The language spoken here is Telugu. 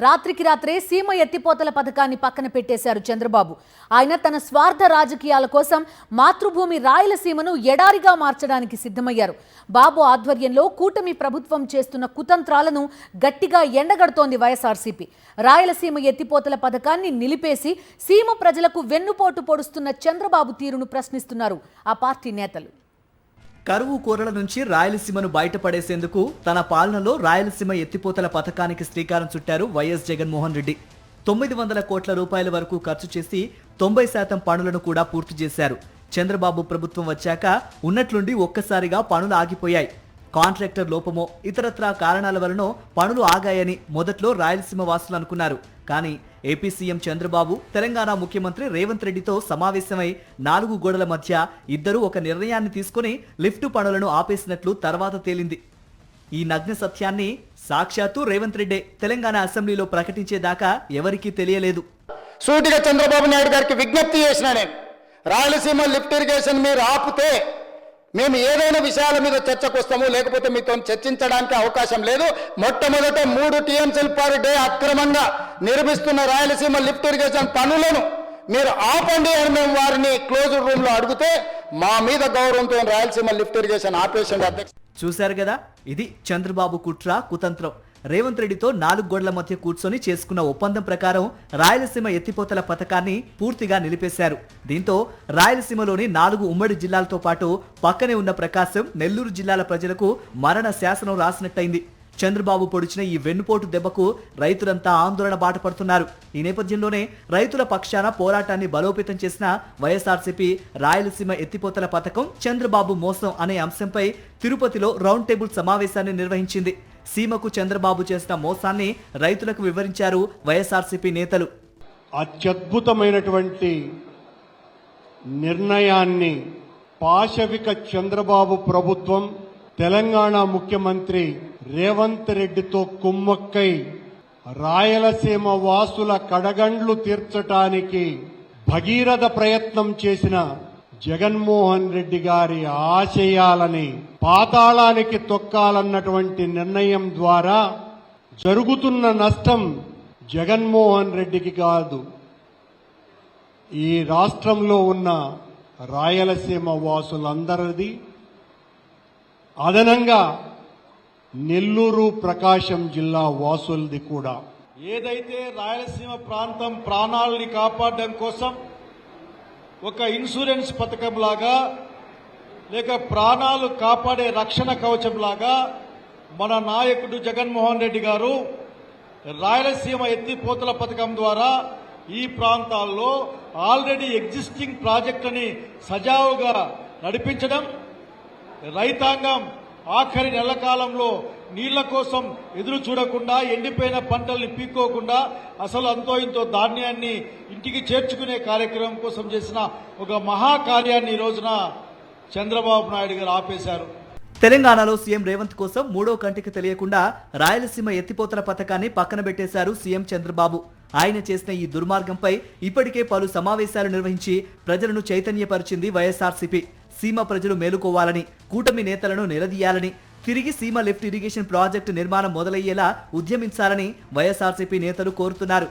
రాత్రికి రాత్రే సీమ ఎత్తిపోతల పథకాన్ని పక్కన పెట్టేశారు చంద్రబాబు. ఆయన తన స్వార్థ రాజకీయాల కోసం మాతృభూమి రాయలసీమను ఎడారిగా మార్చడానికి సిద్ధమయ్యారు. బాబు ఆధ్వర్యంలో కూటమి ప్రభుత్వం చేస్తున్న కుతంత్రాలను గట్టిగా ఎండగడుతోంది వైఎస్ఆర్సీపీ. రాయలసీమ ఎత్తిపోతల పథకాన్ని నిలిపేసి సీమ ప్రజలకు వెన్నుపోటు పొడుస్తున్న చంద్రబాబు తీరును ప్రశ్నిస్తున్నారు ఆ పార్టీ నేతలు. కరువు కోరల నుంచి రాయలసీమను బయటపడేసేందుకు తన పాలనలో రాయలసీమ ఎత్తిపోతల పథకానికి శ్రీకారం చుట్టారు వైఎస్ జగన్మోహన్ రెడ్డి. 900 కోట్ల రూపాయల వరకు ఖర్చు చేసి 90% పనులను కూడా పూర్తి చేశారు. చంద్రబాబు ప్రభుత్వం వచ్చాక ఉన్నట్లుండి ఒక్కసారిగా పనులు ఆగిపోయాయి. కాంట్రాక్టర్ లోపమో ఇతరత్రా కారణాల వలన పనులు ఆగాయని మొదట్లో రాయలసీమ వాసులు అనుకున్నారు. కానీ ఏపీ సీఎం చంద్రబాబు తెలంగాణ ముఖ్యమంత్రి రేవంత్ రెడ్డితో సమావేశమై 4 గోడల మధ్య ఇద్దరు ఒక నిర్ణయాన్ని తీసుకుని లిఫ్టు పనులను ఆపేసినట్లు తర్వాత తేలింది. ఈ నగ్న సత్యాన్ని సాక్షాత్తు రేవంత్ రెడ్డి తెలంగాణ అసెంబ్లీలో ప్రకటించేదాకా ఎవరికీ తెలియలేదు. సూటిగా చంద్రబాబు నాయుడు గారికి విజ్ఞప్తి చేసిన నేను, రాయలసీమ లిఫ్ట్ ఇరిగేషన్ మీరు ఆపితే మేము ఏదైనా విషయాల మీద చర్చకు వస్తాము, లేకపోతే మీతో చర్చించడానికి అవకాశం లేదు. మొట్టమొదట 3 టీఎంసీల పర్ డే అక్రమంగా నిర్మిస్తున్న రాయలసీమ లిఫ్ట్ ఇరిగేషన్ పనులను మీరు ఆపండి అని మేము వారిని క్లోజ్డ్ రూమ్ లో అడిగితే మా మీద గౌరవంతో రాయలసీమ లిఫ్ట్ ఇరిగేషన్ ఆపేషన్ అధ్యక్ష. చూశారు కదా, ఇది చంద్రబాబు కుట్ర కుతంత్రం. రేవంత్ రెడ్డితో 4 గోడల మధ్య కూర్చొని చేసుకున్న ఒప్పందం ప్రకారం రాయలసీమ ఎత్తిపోతల పథకాన్ని పూర్తిగా నిలిపేశారు. దీంతో రాయలసీమలోని 4 ఉమ్మడి జిల్లాలతో పాటు పక్కనే ఉన్న ప్రకాశం, నెల్లూరు జిల్లాల ప్రజలకు మరణ శాసనం రాసినట్టయింది. చంద్రబాబు పొడిచిన ఈ వెన్నుపోటు దెబ్బకు రైతులంతా ఆందోళన బాట పడుతున్నారు. ఈ నేపథ్యంలోనే రైతుల పక్షాన పోరాటాన్ని బలోపేతం చేసిన వైఎస్ఆర్సీపీ రాయలసీమ ఎత్తిపోతల పథకం చంద్రబాబు మోసం అనే అంశంపై తిరుపతిలో రౌండ్ టేబుల్ సమావేశాన్ని నిర్వహించింది. సీమకు చంద్రబాబు చేసిన మోసాన్ని రైతులకు వివరించారు వైఎస్ఆర్సీపీ నేతలు. అత్యద్భుతమైనటువంటి నిర్ణయాన్ని పాశవిక చంద్రబాబు ప్రభుత్వం తెలంగాణ ముఖ్యమంత్రి రేవంత్ రెడ్డితో కుమ్మక్కై రాయలసీమ వాసుల కడగండ్లు తీర్చటానికి భగీరథ ప్రయత్నం చేసిన జగన్మోహన్ రెడ్డి గారి ఆశయాలని పాతాళానికి తొక్కాలన్నటువంటి నిర్ణయం ద్వారా జరుగుతున్న నష్టం జగన్మోహన్ రెడ్డికి కాదు, ఈ రాష్ట్రంలో ఉన్న రాయలసీమ వాసులందరిది, అదనంగా నెల్లూరు ప్రకాశం జిల్లా వాసులది కూడా. ఏదైతే రాయలసీమ ప్రాంతం ప్రాణాలని కాపాడడం కోసం ఒక ఇన్సూరెన్స్ పథకం లాగా, లేక ప్రాణాలు కాపాడే రక్షణ కవచం లాగా మన నాయకుడు జగన్మోహన్ రెడ్డి గారు రాయలసీమ ఎత్తిపోతల పథకం ద్వారా ఈ ప్రాంతాల్లో ఆల్రెడీ ఎగ్జిస్టింగ్ ప్రాజెక్టుని సజావుగా నడిపించడం, రైతాంగం ఆఖరి నెల కాలంలో నీళ్ల కోసం ఎదురు చూడకుండా, ఎండిపోయిన పంటల్ని పీక్కోకుండా అసలు అంతో ఇంతో ధాన్యాన్ని ఇంటికి చేర్చుకునే కార్యక్రమం కోసం చేసిన ఒక మహాకార్యాన్ని ఈ రోజున చంద్రబాబు నాయుడు గారు ఆపేశారు. తెలంగాణలో సీఎం రేవంత్ కోసం మూడో కంటికి తెలియకుండా రాయలసీమ ఎత్తిపోతల పథకాన్ని పక్కన పెట్టేశారు సీఎం చంద్రబాబు. ఆయన చేసిన ఈ దుర్మార్గంపై ఇప్పటికే పలు సమావేశాలు నిర్వహించి ప్రజలను చైతన్యపరిచింది వైఎస్ఆర్సీపీ. సీమ ప్రజలు మేలుకోవాలని, కూటమి నేతలను నిలదీయాలని, తిరిగి సీమ లిఫ్ట్ ఇరిగేషన్ ప్రాజెక్టు నిర్మాణం మొదలయ్యేలా ఉద్యమించాలని వైఎస్ఆర్సీపీ నేతలు కోరుతున్నారు.